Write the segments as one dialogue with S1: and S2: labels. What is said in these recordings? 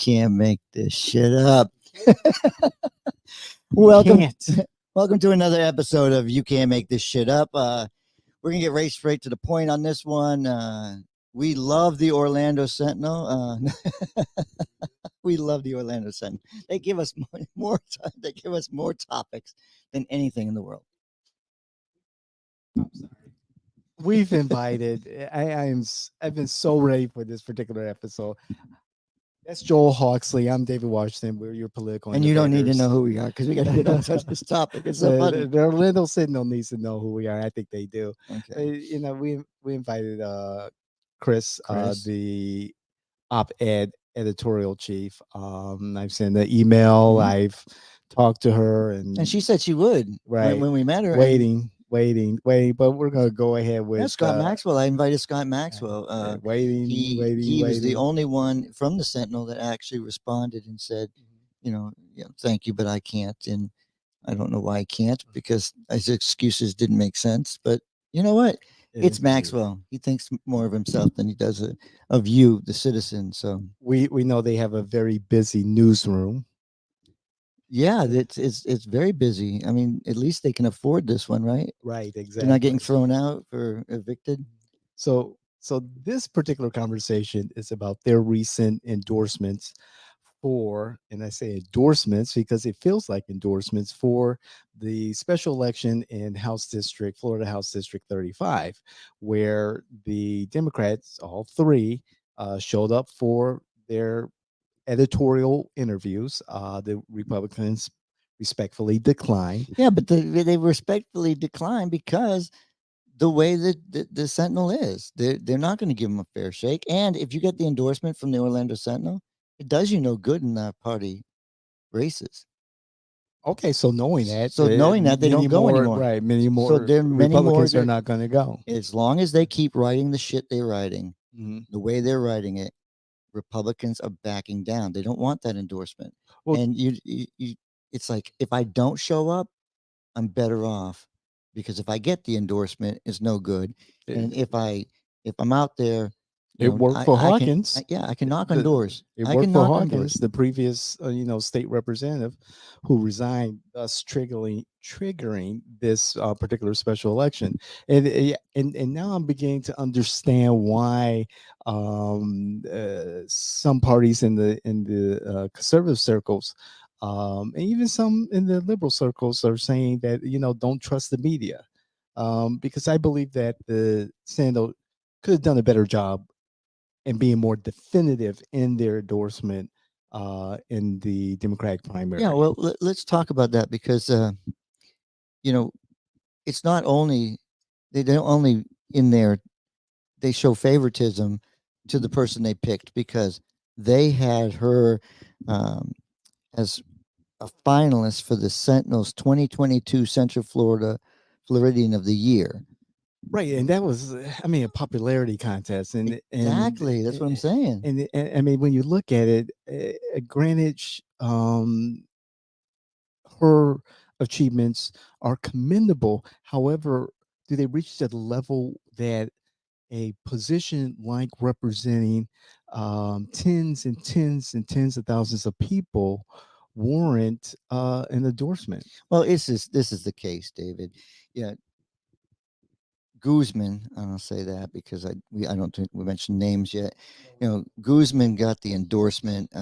S1: can't make this shit up. Welcome, welcome to another episode of You Can't Make This Shit Up. We're gonna get right straight to the point on this one. We love the Orlando Sentinel. We love the Orlando Sentinel. They give us more time. They give us more topics than anything in the world.
S2: I'm sorry. We've invited. I've been so ready for this particular episode. That's Joel Hawksley. I'm David Washington. We're your political.
S1: And you don't need to know who we are because we got to get on touch this topic. It's so funny.
S2: The Orlando Sentinel needs to know who we are. I think they do.
S1: Okay.
S2: We invited Chris, the op-ed editorial chief. I've sent an email.
S1: Mhm.
S2: I've talked to her, and
S1: she said she would.
S2: Right.
S1: When we met her.
S2: Waiting. But we're gonna go ahead with
S1: Scott Maxwell. I invited Scott Maxwell.
S2: Waiting.
S1: He was the only one from the Sentinel that actually responded and said, thank you, but I can't. And I don't know why I can't, because his excuses didn't make sense. But you know what? It's Maxwell. He thinks more of himself than he does of you, the citizen. So
S2: we know they have a very busy newsroom.
S1: Yeah, it's very busy. I mean, at least they can afford this one, right?
S2: Right, exactly.
S1: They're not getting thrown out or evicted.
S2: So this particular conversation is about their recent endorsements for, and I say endorsements because it feels like endorsements for the special election in Florida House District 35, where the Democrats, all three, showed up for their editorial interviews. The Republicans respectfully declined.
S1: Yeah, but they respectfully declined because the way that the Sentinel is, they're not going to give them a fair shake. And if you get the endorsement from the Orlando Sentinel, it does you no good in party races.
S2: Okay, so knowing that,
S1: they don't go anymore,
S2: right? Many more Republicans are not going to go.
S1: As long as they keep writing the shit they're writing, the way they're writing it, Republicans are backing down. They don't want that endorsement. Well, and you it's like, if I don't show up, I'm better off, because if I get the endorsement, it's no good. And if I'm out there,
S2: it worked for Hawkins.
S1: I can knock on doors.
S2: It worked for Hawkins, the previous state representative who resigned, thus triggering this particular special election. And now I'm beginning to understand why some parties in the conservative circles, and even some in the liberal circles, are saying that don't trust the media, because I believe that the Senate could have done a better job and being more definitive in their endorsement in the Democratic primary.
S1: Yeah, well, let's talk about that, because it's not only they don't only in there they show favoritism to the person they picked, because they had her as a finalist for the Sentinel's 2022 Central Floridian of the Year.
S2: Right, and that was, a popularity contest, and
S1: exactly, that's what I'm saying.
S2: And I mean, when you look at it, granted, her achievements are commendable. However, do they reach the level that a position like representing tens and tens and tens of thousands of people warrant an endorsement?
S1: Well, this is the case, David. Yeah. Guzman, I'll say that because I don't think we mentioned names yet. Guzman got the endorsement.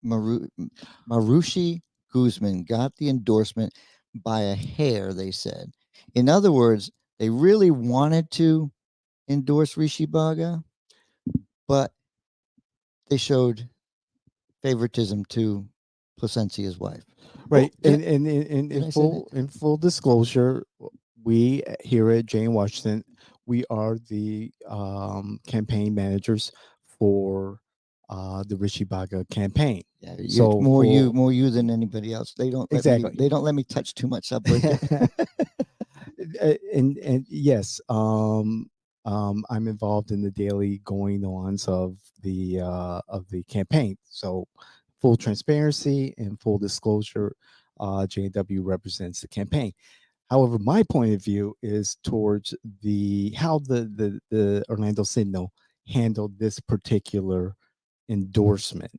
S1: Marushi Guzman got the endorsement by a hair, they said. In other words, they really wanted to endorse Rishi Baga, but they showed favoritism to Placencia's wife.
S2: Right. And in full disclosure, we here at Jane Washington, we are the campaign managers for the Rishi Baga campaign.
S1: Yeah, so more you than anybody else. They don't they don't let me touch too much up with it.
S2: and yes, I'm involved in the daily going-ons of the campaign. So full transparency and full disclosure, JW represents the campaign. However, my point of view is towards how the Orlando Sentinel handled this particular endorsement.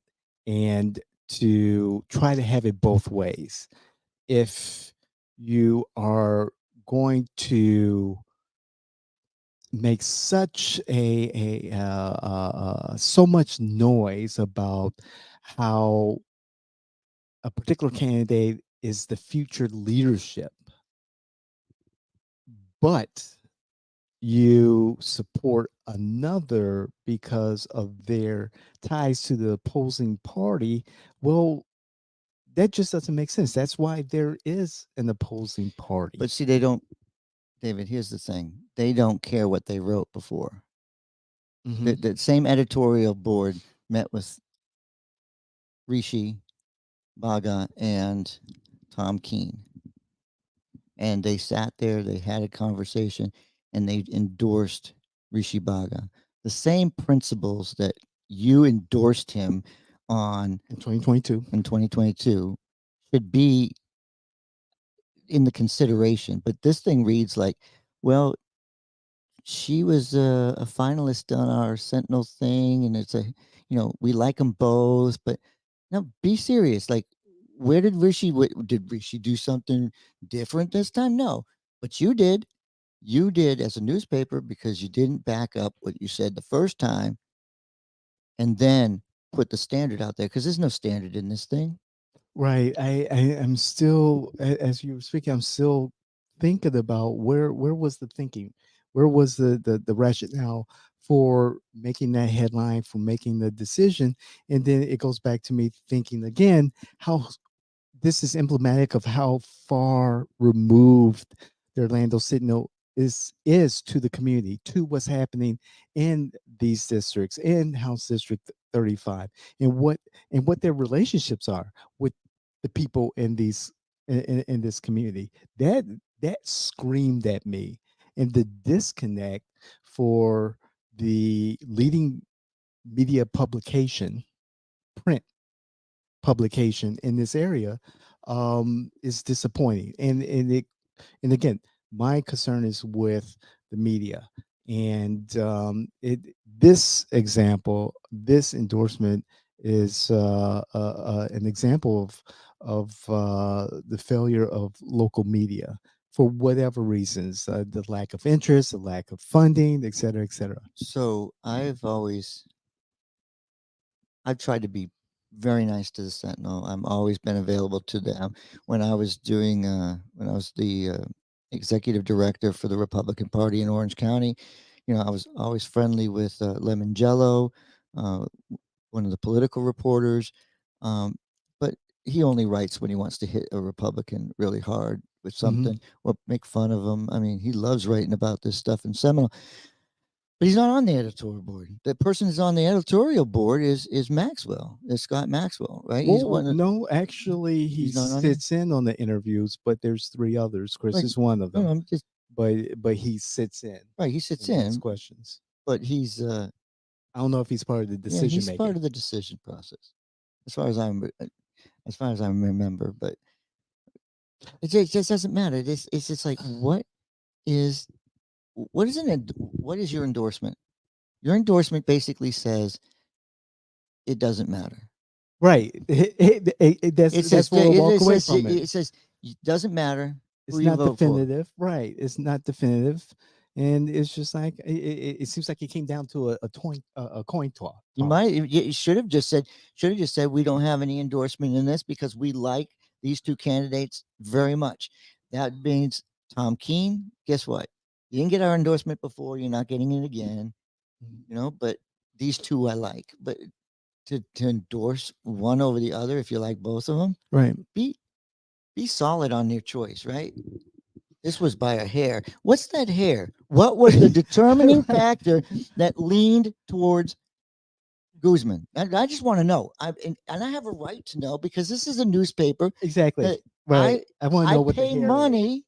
S2: and to try to have it both ways. If you are going to make such so much noise about how a particular candidate is the future leadership, but you support another because of their ties to the opposing party, well, that just doesn't make sense. That's why there is an opposing
S1: But
S2: party.
S1: see, they don't, David, here's the thing. They don't care what they wrote before.
S2: Hmm.
S1: The same editorial board met with Rishi Baga and Tom Keene. And they sat there, they had a conversation, and they endorsed Rishi Baga. The same principles that you endorsed him on
S2: In 2022.
S1: in 2022 should be in the consideration. But this thing reads like, well, she was a finalist on our Sentinel thing, and it's a, we like them both, but no, be serious. Like, where did Rishi? Did Rishi do something different this time? No, but you did. You did as a newspaper because you didn't back up what you said the first time, and then put the standard out there because there's no standard in this thing.
S2: Right. I am still, as you were speaking, I'm still thinking about where was the thinking, where was the rationale for making that headline, for making the decision, and then it goes back to me thinking again how this is emblematic of how far removed the Orlando Sentinel is to the community, to what's happening in these districts, in House District 35, and what their relationships are with the people in in this community. That screamed at me, and the disconnect for the leading media publication, print publication in this area, is disappointing. And again, my concern is with the media. And this example, this endorsement is an example of the failure of local media for whatever reasons, the lack of interest, the lack of funding, et cetera, et cetera.
S1: So I've tried to be very nice to the Sentinel. I've always been available to them. When I was the executive director for the Republican Party in Orange County, I was always friendly with Lemon Jello, uh, one of the political reporters. Um, but he only writes when he wants to hit a Republican really hard with
S2: Hmm.
S1: something or make fun of him. I mean, he loves writing about this stuff in Seminole, but he's not on the editorial board. The person who's on the editorial board is Maxwell. Is Scott Maxwell, right? He's
S2: Well,
S1: one of
S2: no, actually, he
S1: he's not on there.
S2: sits in on the interviews, but there's three others. Chris
S1: Right.
S2: is one of
S1: No,
S2: them,
S1: I'm just
S2: but he sits in
S1: right. He sits
S2: and asks
S1: in,
S2: questions.
S1: but he's
S2: I don't know if he's part of the
S1: yeah,
S2: decision
S1: he's part
S2: making.
S1: of the decision process, as far as as far as I remember. But it just doesn't matter. It's just like is what is your endorsement? Your endorsement basically says it doesn't matter.
S2: Right. That's where we'll walk away from it.
S1: It says it doesn't matter who
S2: It's
S1: you
S2: not
S1: vote for.
S2: definitive, right? It's not definitive, and it's just like it seems like it came down to a coin toss.
S1: You should have just said we don't have any endorsement in this because we like these two candidates very much. That means Tom Keene. Guess what? You didn't get our endorsement before. You're not getting it again.
S2: Mhm.
S1: But these two I like. But to endorse one over the other, if you like both of them,
S2: Right.
S1: be be solid on your choice, right? This was by a hair. What's that hair? What was the determining
S2: Right.
S1: factor that leaned towards Guzman? I just want to know. And I have a right to know because this is a newspaper
S2: Exactly.
S1: that
S2: Right.
S1: I
S2: I want to
S1: I
S2: know what the
S1: pay
S2: hair is.
S1: money.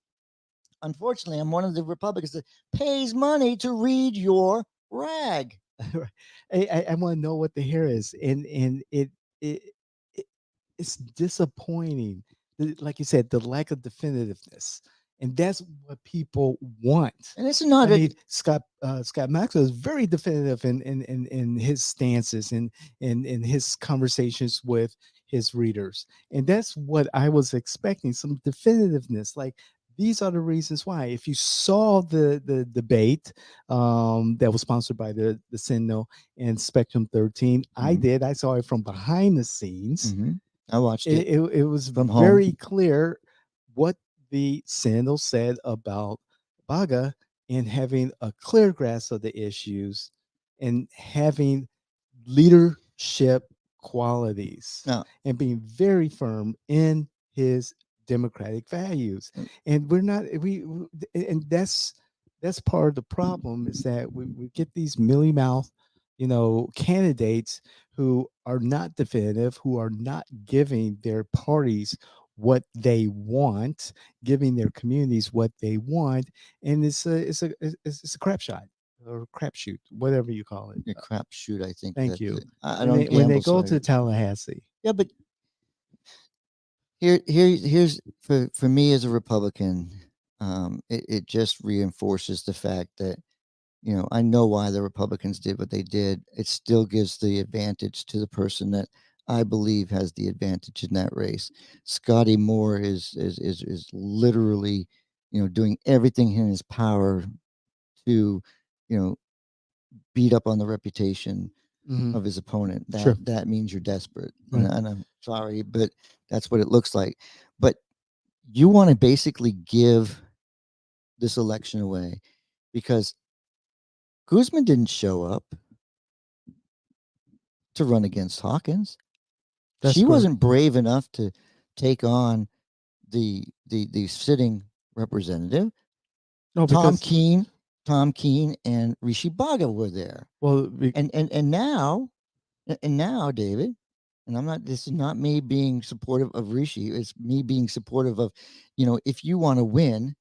S1: Unfortunately, I'm one of the Republicans that pays money to read your rag.
S2: Right. I want to know what the hair is, and it, it it's disappointing. Like you said, the lack of definitiveness, and that's what people want.
S1: And it's not
S2: I
S1: a
S2: mean, Scott Maxwell is very definitive in his stances and in his conversations with his readers, and that's what I was expecting, some definitiveness. Like, these are the reasons why. If you saw the debate that was sponsored by the Sentinel and Spectrum 13, I
S1: Mhm,
S2: did. I saw it from behind the scenes.
S1: mhm. I watched it
S2: It was
S1: from home.
S2: very clear what the Sandals said about Baga and having a clear grasp of the issues and having leadership qualities
S1: Now,
S2: and being very firm in his democratic values.
S1: uh,
S2: And we're not and that's part of the problem, is that we get these mealy mouth, candidates who are not definitive, who are not giving their parties what they want, giving their communities what they want, and it's a crap shot or crapshoot, whatever you call it.
S1: a crapshoot, I think
S2: Thank
S1: that's
S2: you.
S1: it. I don't
S2: When they
S1: gamble, so
S2: go to Tallahassee,
S1: yeah, but here's for me as a Republican, it just reinforces the fact that, I know why the Republicans did what they did. It still gives the advantage to the person that I believe has the advantage in that race. Scotty Moore is literally, doing everything in his power to, you know, beat up on the reputation
S2: hmm
S1: of his opponent.
S2: sure,
S1: That means you're desperate, and
S2: right?
S1: I'm sorry, but that's what it looks like. But you want to basically give this election away because Guzman didn't show up to run against Hawkins.
S2: That's
S1: She
S2: correct.
S1: wasn't brave enough to take on the sitting representative.
S2: No,
S1: Tom
S2: because
S1: Keene, Tom Keene and Rishi Baga were there.
S2: well,
S1: And now and now, David, and I'm not this is not me being supportive of Rishi, it's me being supportive of, if you want to win,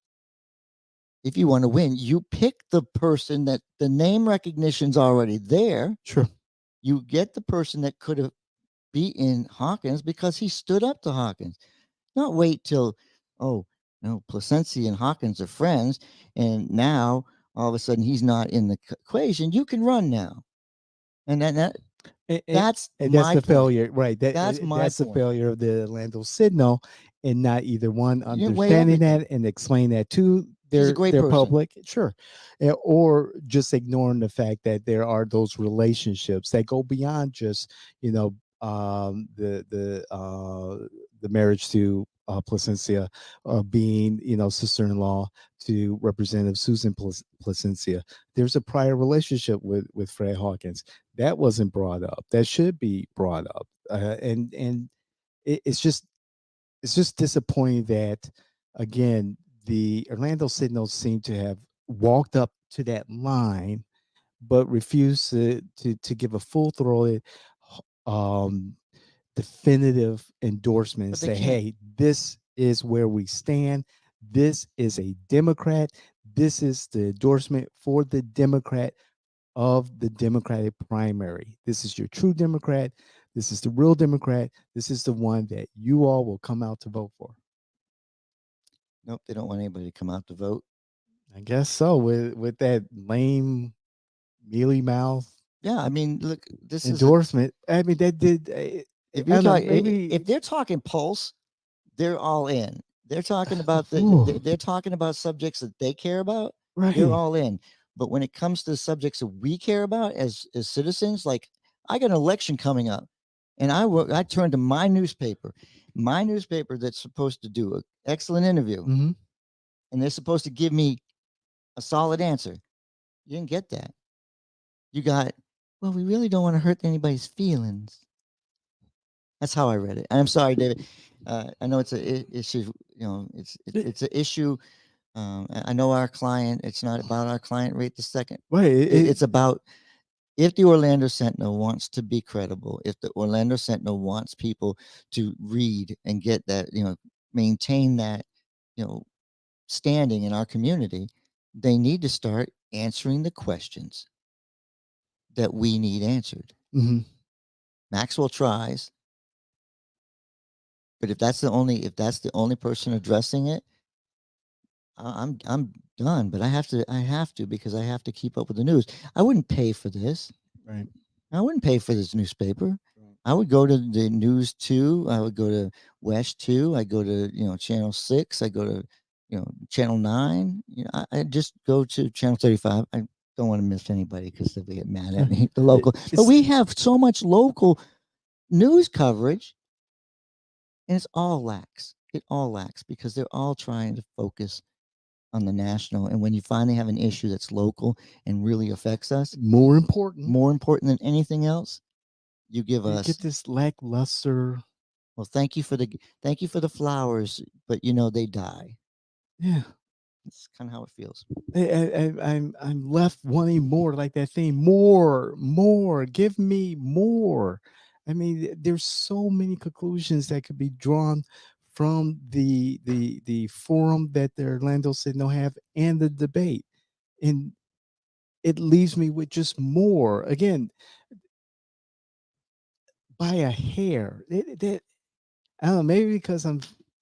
S1: you pick the person that the name recognition's already there.
S2: sure.
S1: You get the person that could have beaten Hawkins because he stood up to Hawkins. Not wait till, oh, no, Placencia and Hawkins are friends, and now all of a sudden he's not in the equation. You can run now, and
S2: And,
S1: that's
S2: and that's
S1: my
S2: the
S1: point.
S2: failure, right?
S1: That's my
S2: That's the
S1: point.
S2: failure of the Orlando Signal, and not either one
S1: You didn't weigh
S2: understanding
S1: everything.
S2: that and explain that to
S1: She's a great
S2: their
S1: person.
S2: public, sure, or just ignoring the fact that there are those relationships that go beyond just you know the marriage to Placencia, being sister-in-law to Representative Susan Placencia. There's a prior relationship with Fred Hawkins that wasn't brought up. That should be brought up, and it's just disappointing that, again, the Orlando Signals seem to have walked up to that line, but refused to give a full throated, um, definitive endorsement and
S1: But they
S2: say,
S1: can't.
S2: "Hey, this is where we stand. This is a Democrat. This is the endorsement for the Democrat of the Democratic primary. This is your true Democrat. This is the real Democrat. This is the one that you all will come out to vote for."
S1: Nope, they don't want anybody to come out to vote.
S2: I guess so. With that lame, mealy mouth
S1: Yeah, I mean, look, this is a,
S2: endorsement, I mean, that did.
S1: if
S2: I
S1: you're
S2: don't know.
S1: talking, if
S2: Maybe.
S1: they're talking pulse, they're all in. They're talking about
S2: Ooh,
S1: they're talking about subjects that they care about. They're
S2: right.
S1: all in. But when it comes to the subjects that we care about as citizens, like I got an election coming up, and I turned to my newspaper that's supposed to do an excellent interview,
S2: hmm
S1: and they're supposed to give me a solid answer. You didn't get that. You got, well, we really don't want to hurt anybody's feelings. That's how I read it. I'm sorry, David. I know it's a issue. It's an issue. I know our client. It's not about our client right this second.
S2: Right.
S1: It's about if the Orlando Sentinel wants to be credible. If the Orlando Sentinel wants people to read and get that, maintain that, you know, standing in our community, they need to start answering the questions that we need answered.
S2: hmm
S1: Maxwell tries, but if that's the only person addressing it, I'm done, but I have to because I have to keep up with the news. I wouldn't pay for this.
S2: Right.
S1: I wouldn't pay for this newspaper.
S2: Right.
S1: I would go to the News 2. I would go to West 2. I go to, Channel 6. I go to, Channel 9. I just go to Channel 35. I don't want to miss anybody because they'll get mad at me, the local. But
S2: It's
S1: we have so much local news coverage, and it's all lacks. It all lacks because they're all trying to focus on the national. And when you finally have an issue that's local and really affects us,
S2: more important.
S1: more important than anything else, you give
S2: You get
S1: us,
S2: this lackluster.
S1: well, thank you for the flowers, but they die.
S2: Yeah.
S1: It's kind of how it feels.
S2: I'm left wanting more, like that thing. More, more. Give me more. I mean, there's so many conclusions that could be drawn from the forum that the Orlando Sentinel have and the debate, and it leaves me with just more. Again, by a hair. I don't know, maybe because I'm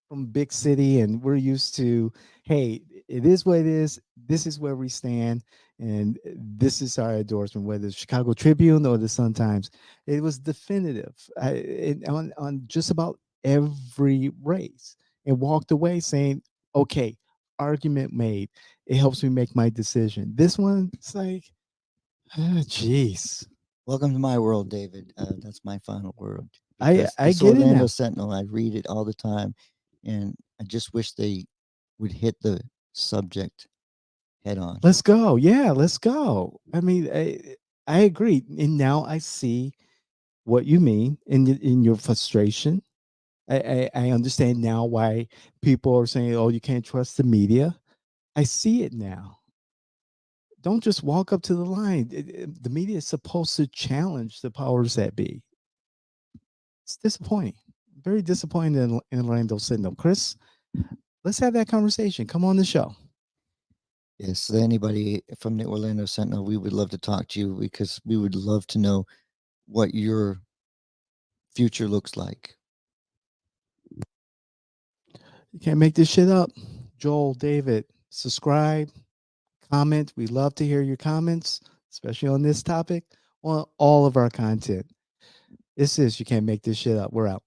S2: from a big city and we're used to, hey, it is what it is. This is where we stand, and this is our endorsement, whether it's Chicago Tribune or the Sun Times. It was definitive on just about every race, and walked away saying, okay, argument made. It helps me make my decision. This one, it's like, jeez.
S1: Welcome to my world, David. That's my final word
S2: I
S1: because
S2: I
S1: this
S2: get it
S1: Orlando
S2: now.
S1: Sentinel, I read it all the time, and I just wish they would hit the subject head on.
S2: Let's go. Yeah, let's go. I mean, I agree. And now I see what you mean in your frustration. I understand now why people are saying, "Oh, you can't trust the media." I see it now. Don't just walk up to the line. The media is supposed to challenge the powers that be. It's disappointing. Very disappointing in Orlando Sentinel. Chris, let's have that conversation. Come on the show.
S1: Yes, anybody from the Orlando Sentinel, we would love to talk to you because we would love to know what your future looks like.
S2: You can't make this shit up. Joel, David, subscribe, comment. We love to hear your comments, especially on this topic, on all of our content. This is You Can't Make This Shit Up. We're out.